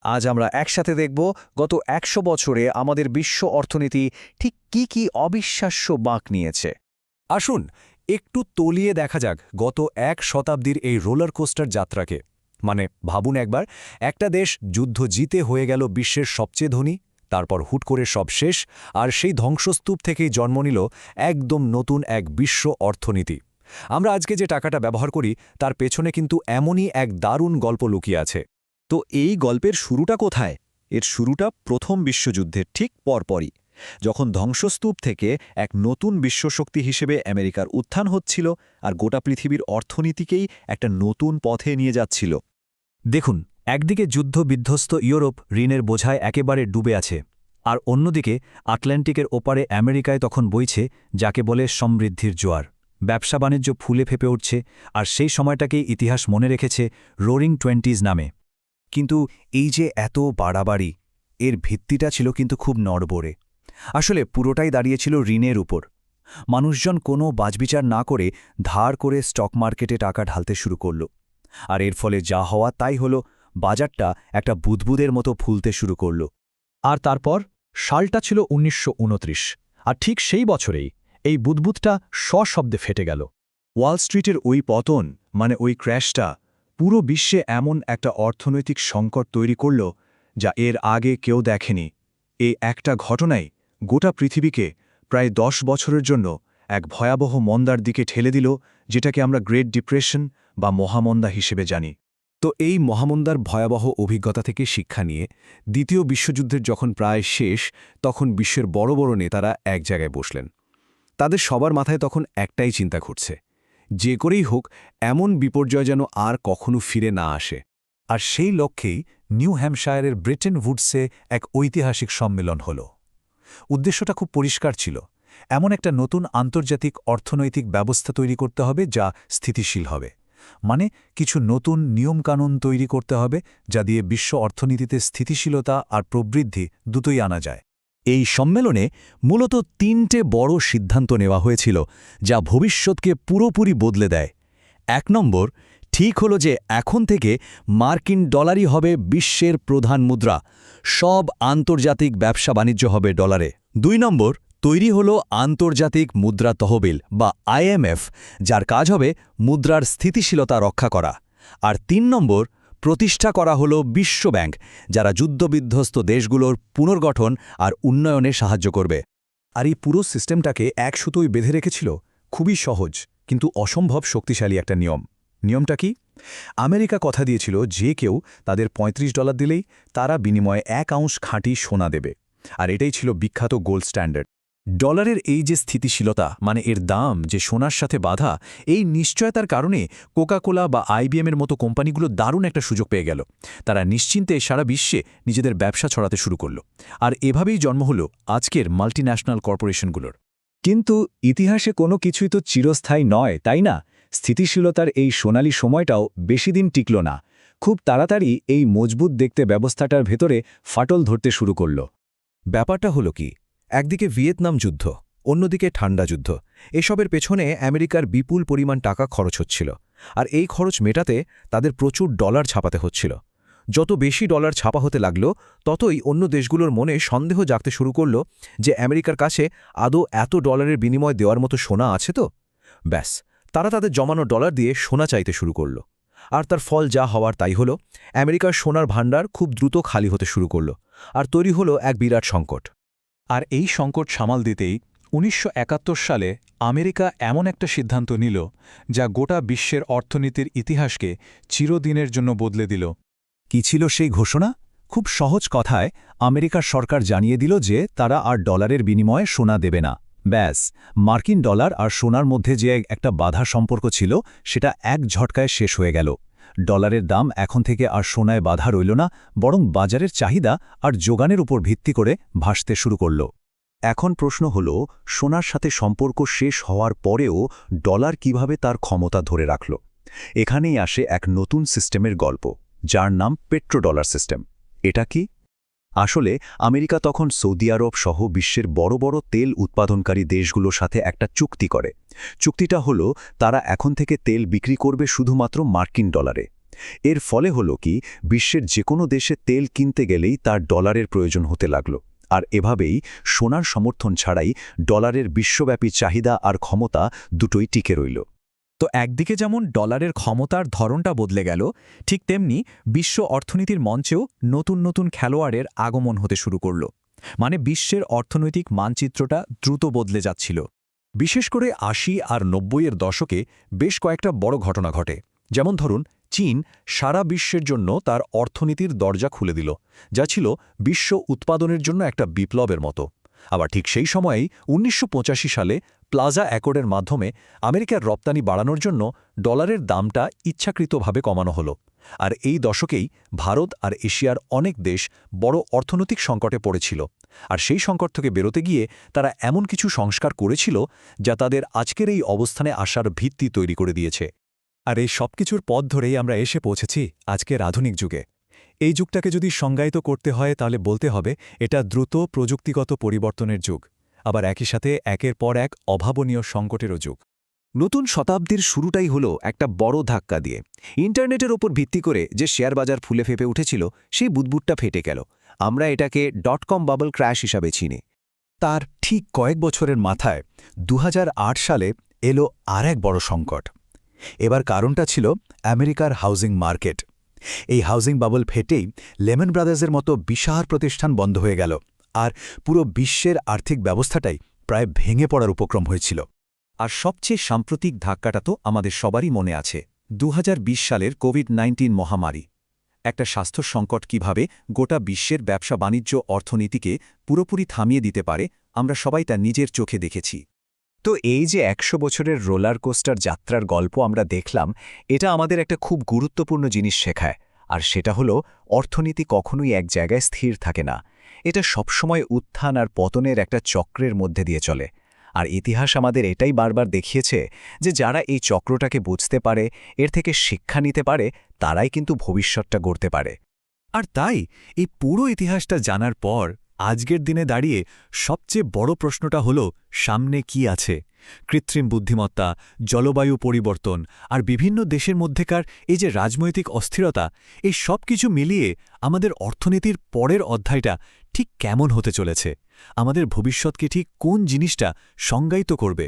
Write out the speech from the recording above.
আজ আমরা একসাথে দেখব গত ১০০ বছরে আমাদের বিশ্ব অর্থনীতি ঠিক কি অবিশ্বাস্য বাঁক নিয়েছে। আসুন একটু তলিয়ে দেখা যাক গত ১ শতাব্দীর এই রোলার কোস্টার যাত্রাকে। ভাবুন একবার, একটা দেশ যুদ্ধ জিতে হয়ে গেল বিশ্বের সবচেয়ে ধনী, তারপর হুট করে সব শেষ, আর সেই ধ্বংসস্তূপ থেকেই জন্ম নিল একদম নতুন এক বিশ্ব অর্থনীতি। আমরা আজকে যে টাকাটা ব্যবহার করি তার পেছনে কিন্তু এমনই এক দারুণ গল্প লুকিয়ে আছে। তো এই গল্পের শুরুটা কোথায়? এর শুরুটা প্রথম বিশ্বযুদ্ধের ঠিক পরপরই, যখন ধ্বংসস্তূপ থেকে এক নতুন বিশ্বশক্তি হিসেবে আমেরিকার উত্থান হচ্ছিল আর গোটা পৃথিবীর অর্থনীতিকেই একটা নতুন পথে নিয়ে যাচ্ছিল। দেখুন, একদিকে যুদ্ধবিধ্বস্ত ইউরোপ ঋণের বোঝায় একেবারে ডুবে আছে, আর অন্যদিকে আটলান্টিকের ওপারে আমেরিকায় তখন বইছে যাকে বলে সমৃদ্ধির জোয়ার। ব্যবসা বাণিজ্য ফুলে ফেপে উঠছে, আর সেই সময়টাকেই ইতিহাস মনে রেখেছে রোরিং টোয়েন্টিজ নামে। কিন্তু এই যে এত বাড়াবাড়ি, এর ভিত্তিটা ছিল কিন্তু খুব নড়বড়ে। আসলে পুরোটাই দাঁড়িয়েছিল ঋণের উপর। মানুষজন কোনো বাজবিচার না করে ধার করে স্টক মার্কেটে টাকা ঢালতে শুরু করল, আর এর ফলে যা হওয়া তাই হল, বাজারটা একটা বুদবুদের মতো ফুলতে শুরু করল। আর তারপর সালটা ছিল ১৯২৯, আর ঠিক সেই বছরেই এই বুদবুদটা সশব্দে ফেটে গেল। ওয়াল স্ট্রিটের ওই পতন, ওই ক্র্যাশটা, পুরো বিশ্বে এমন একটা অর্থনৈতিক সংকট তৈরি করল যা এর আগে কেউ দেখেনি। এই একটা ঘটনাই গোটা পৃথিবীকে প্রায় ১০ বছরের জন্য এক ভয়াবহ মন্দার দিকে ঠেলে দিল, যেটাকে আমরা গ্রেট ডিপ্রেশন বা মহামন্দা হিসেবে জানি। তো এই মহামন্দার ভয়াবহ অভিজ্ঞতা থেকে শিক্ষা নিয়ে দ্বিতীয় বিশ্বযুদ্ধের যখন প্রায় শেষ, তখন বিশ্বের বড় বড় নেতারা এক জায়গায় বসলেন। তাদের সবার মাথায় তখন একটাই চিন্তা ঘুরছে, যে করেই হোক এমন বিপর্যয় যেন আর কখনো ফিরে না আসে। আর সেই লক্ষ্যেই নিউ হ্যাম্পশায়ারের ব্রেটেন উডসে এক ঐতিহাসিক সম্মেলন হল। উদ্দেশ্যটা খুব পরিষ্কার ছিল, এমন একটা নতুন আন্তর্জাতিক অর্থনৈতিক ব্যবস্থা তৈরি করতে হবে যা স্থিতিশীল হবে। কিছু নতুন নিয়মকানুন তৈরি করতে হবে যা দিয়ে বিশ্ব অর্থনীতিতে স্থিতিশীলতা আর প্রবৃদ্ধি দুটোই আনা যায়। এই সম্মেলনে মূলত ৩টে বড় সিদ্ধান্ত নেওয়া হয়েছিল যা ভবিষ্যৎকে পুরোপুরি বদলে দেয়। ১ নম্বর, ঠিক হল যে এখন থেকে মার্কিন ডলারই হবে বিশ্বের প্রধান মুদ্রা, সব আন্তর্জাতিক ব্যবসা বাণিজ্য হবে ডলারে। ২ নম্বর, তৈরি হল আন্তর্জাতিক মুদ্রা তহবিল বা IMF, যার কাজ হবে মুদ্রার স্থিতিশীলতা রক্ষা করা। আর ৩ নম্বর, প্রতিষ্ঠা করা হল বিশ্বব্যাংক, যারা যুদ্ধবিধ্বস্ত দেশগুলোর পুনর্গঠন আর উন্নয়নে সাহায্য করবে। আর এই পুরো সিস্টেমটাকে এক সুতোই বেঁধে রেখেছিল খুবই সহজ কিন্তু অসম্ভব শক্তিশালী একটা নিয়ম। নিয়মটা কি? আমেরিকা কথা দিয়েছিল যে কেউ তাদের $৩৫ দিলেই তারা বিনিময়ে ১ আউন্স খাঁটি সোনা দেবে, আর এটাই ছিল বিখ্যাত গোল্ড স্ট্যান্ডার্ড। ডলারের এই যে স্থিতিশীলতা, এর দাম যে সোনার সাথে বাঁধা, এই নিশ্চয়তার কারণে কোকাকোলা বা IBM-এর মতো কোম্পানিগুলো দারুণ একটা সুযোগ পেয়ে গেল। তারা নিশ্চিন্তে সারা বিশ্বে নিজেদের ব্যবসা ছড়াতে শুরু করল, আর এভাবেই জন্ম হল আজকের মাল্টিন্যাশনাল কর্পোরেশনগুলোর। কিন্তু ইতিহাসে কোনো কিছুই তো চিরস্থায়ী নয়, তাই না? স্থিতিশীলতার এই সোনালী সময়টাও বেশি দিন টিকল না। খুব তাড়াতাড়ি এই মজবুত দেখতে ব্যবস্থাটার ভেতরে ফাটল ধরতে শুরু করল। ব্যাপারটা হলো কি, একদিকে ভিয়েতনাম যুদ্ধ, অন্যদিকে ঠান্ডা যুদ্ধ, এসবের পেছনে আমেরিকার বিপুল পরিমাণ টাকা খরচ হচ্ছিল, আর এই খরচ মেটাতে তাদের প্রচুর ডলার ছাপাতে হচ্ছিল। যত বেশি ডলার ছাপা হতে লাগল, ততই অন্য দেশগুলোর মনে সন্দেহ জাগতে শুরু করল যে আমেরিকার কাছে আদৌ এত ডলারের বিনিময় দেওয়ার মতো সোনা আছে তো। ব্যাস, তারা তাদের জমানো ডলার দিয়ে সোনা চাইতে শুরু করল, আর তার ফল যা হওয়ার তাই হল। আমেরিকার সোনার ভাণ্ডার খুব দ্রুত খালি হতে শুরু করল, আর তৈরি হল এক বিরাট সংকট। আর এই সংকট সামাল দিতেই ১৯৭১ সালে আমেরিকা এমন একটা সিদ্ধান্ত নিল যা গোটা বিশ্বের অর্থনীতির ইতিহাসকে চিরদিনের জন্য বদলে দিল। কি ছিল সেই ঘোষণা? খুব সহজ কথায় আমেরিকার সরকার জানিয়ে দিল যে তারা আর ডলারের বিনিময়ে সোনা দেবে না। ব্যাস, মার্কিন ডলার আর সোনার মধ্যে যে একটা বাধা সম্পর্ক ছিল সেটা এক ঝটকায় শেষ হয়ে গেল। ডলারের দাম এখন থেকে আর সোনায় বাধা রইল না, বরং বাজারের চাহিদা আর যোগানের উপর ভিত্তি করে ভাসতে শুরু করল। এখন প্রশ্ন হল, সোনার সাথে সম্পর্ক শেষ হওয়ার পরেও ডলার কিভাবে তার ক্ষমতা ধরে রাখল? এখানেই আসে এক নতুন সিস্টেমের গল্প, যার নাম পেট্রোডলার সিস্টেম। এটা কি? আসলে আমেরিকা তখন সৌদি আরব সহ বিশ্বের বড় বড় তেল উৎপাদনকারী দেশগুলোর সাথে একটা চুক্তি করে। চুক্তিটা হলো, তারা এখন থেকে তেল বিক্রি করবে শুধুমাত্র মার্কিন ডলারে। এর ফলে হলো কি, বিশ্বের যে কোনো দেশে তেল কিনতে গেলেই তার ডলারের প্রয়োজন হতে লাগল। আর এভাবেই সোনার সমর্থন ছাড়াই ডলারের বিশ্বব্যাপী চাহিদা আর ক্ষমতা দুটোই টিকে রইল। তো একদিকে যেমন ডলারের ক্ষমতার ধরনটা বদলে গেল, ঠিক তেমনি বিশ্ব অর্থনীতির মঞ্চেও নতুন নতুন খেলোয়াড়ের আগমন হতে শুরু করল। মানে বিশ্বের অর্থনৈতিক মানচিত্রটা দ্রুত বদলে যাচ্ছিল। বিশেষ করে ৮০ আর ৯০-এর দশকে বেশ কয়েকটা বড় ঘটনা ঘটে। যেমন ধরুন, চীন সারা বিশ্বের জন্য তার অর্থনীতির দরজা খুলে দিল, যা ছিল বিশ্ব উৎপাদনের জন্য একটা বিপ্লবের মতো। আবার ঠিক সেই সময়েই ১৯৮৫ সালে প্লাজা অ্যাকর্ডের মাধ্যমে আমেরিকার রপ্তানি বাড়ানোর জন্য ডলারের দামটা ইচ্ছাকৃতভাবে কমানো হলো। আর এই দশকেই ভারত আর এশিয়ার অনেক দেশ বড় অর্থনৈতিক সংকটে পড়েছিল। আর সেই সংকট থেকে বেরোতে গিয়ে তারা এমন কিছু সংস্কার করেছিল যা তাদের আজকের এই অবস্থানে আসার ভিত্তি তৈরি করে দিয়েছে। আর এই সবকিছুর পথ ধরেই আমরা এসে পৌঁছেছি আজকের আধুনিক যুগে। এই যুগটাকে যদি সংজ্ঞায়িত করতে হয় তাহলে বলতে হবে এটা দ্রুত প্রযুক্তিগত পরিবর্তনের যুগ, আবার একই সাথে একের পর এক অভাবনীয় সংকটেরও যুগ। নতুন শতাব্দীর শুরুটাই হলো একটা বড় ধাক্কা দিয়ে। ইন্টারনেটের ওপর ভিত্তি করে যে শেয়ার বাজার ফুলে ফেপে উঠেছিল, সেই বুদবুদটা ফেটে গেল। আমরা এটাকে .com বাবল ক্র্যাশ হিসাবে চিনি। তার ঠিক কয়েক বছরের মাথায় ২০০৮ সালে এলো আর এক বড় সংকট। এবার কারণটা ছিল আমেরিকার হাউজিং মার্কেট। এই হাউজিং বাবল ফেটেই লেমন ব্রাদার্সের মতো বিশাল প্রতিষ্ঠান বন্ধ হয়ে গেল, আর পুরো বিশ্বের আর্থিক ব্যবস্থাটাই প্রায় ভেঙে পড়ার উপক্রম হয়েছিল। আর সবচেয়ে সাম্প্রতিক ধাক্কাটা তো আমাদের সবারই মনে আছে, ২০২০ সালের কোভিড-১৯ মহামারী। একটা স্বাস্থ্য সংকট কিভাবে গোটা বিশ্বের ব্যবসা বাণিজ্য অর্থনীতিকে পুরোপুরি থামিয়ে দিতে পারে, আমরা সবাই তা নিজের চোখে দেখেছি। তো এই যে ১০০ বছরের রোলার কোস্টার যাত্রার গল্প আমরা দেখলাম, এটা আমাদের একটা খুব গুরুত্বপূর্ণ জিনিস শেখায়। আর সেটা হলো, অর্থনীতি কখনোই এক জায়গায় স্থির থাকে না। এটা সবসময় উত্থান আর পতনের একটা চক্রের মধ্যে দিয়ে চলে। আর ইতিহাস আমাদের এটাই বারবার দেখিয়েছে যে যারা এই চক্রটাকে বুঝতে পারে, এর থেকে শিক্ষা নিতে পারে, তারাই কিন্তু ভবিষ্যৎটা গড়তে পারে। আর তাই এই পুরো ইতিহাসটা জানার পর আজকের দিনে দাঁড়িয়ে সবচেয়ে বড় প্রশ্নটা হলো, সামনে কি আছে? কৃত্রিম বুদ্ধিমত্তা, জলবায়ু পরিবর্তন আর বিভিন্ন দেশের মধ্যেকার এই যে রাজনৈতিক অস্থিরতা, এই সব কিছু মিলিয়ে আমাদের অর্থনীতির পরের অধ্যায়টা ঠিক কেমন হতে চলেছে? আমাদের ভবিষ্যৎকে ঠিক কোন জিনিসটা সংজ্ঞায়িত করবে?